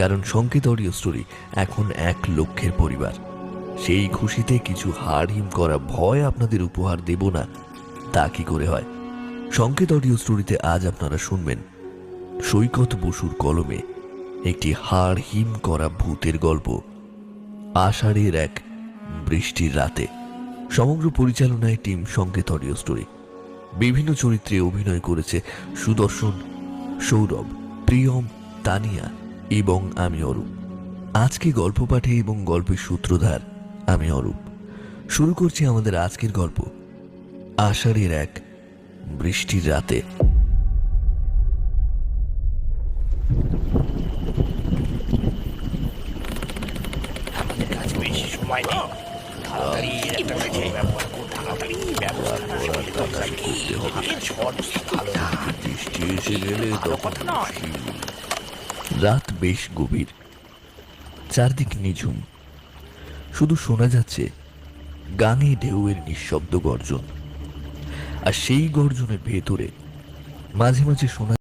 কারণ সংকেত audio story এখন 1 লক্ষের পরিবার। সেই খুশিতে কিছু হাড় হিম করা ভয় আপনাদের উপহার দেব না তা কি করে হয়। সংকেত অডিও স্টোরিতে আজ আপনারা শুনবেন সৈকত বসুর কলমে একটি হাড় হিম করা ভূতের গল্প, আষাঢ়ের এক বৃষ্টির রাতে। সমগ্র পরিচালনায় টিম সংকেত অডিও স্টোরি। বিভিন্ন চরিত্রে অভিনয় করেছে সুদর্শন, সৌরভ, প্রিয়ম, তানিয়া এবং আমি অরূপ। আজকে গল্প পাঠে এবং গল্পের সূত্রধার আমি অরূপ। শুরু করছি আমাদের আজকের গল্প, আষাঢ়ের এক বৃষ্টির রাতে। আমাদের কাছে বেশি সময় নেই। তাড়াতাড়ি একটা সময় ব্যবহার করুন। তাড়াতাড়ি ব্যবস্থা করতে দরকার কি? আগে ঝড় ভালো না। বৃষ্টি এসে গেলে ভালো কথা নয়। রাত বেশ গভীর, চারদিক নিঝুম। শুধু শোনা যাচ্ছে গাঙে ঢেউয়ের নিঃশব্দ গর্জন, আর সেই গর্জনের ভেতরে মাঝে মাঝে শোনা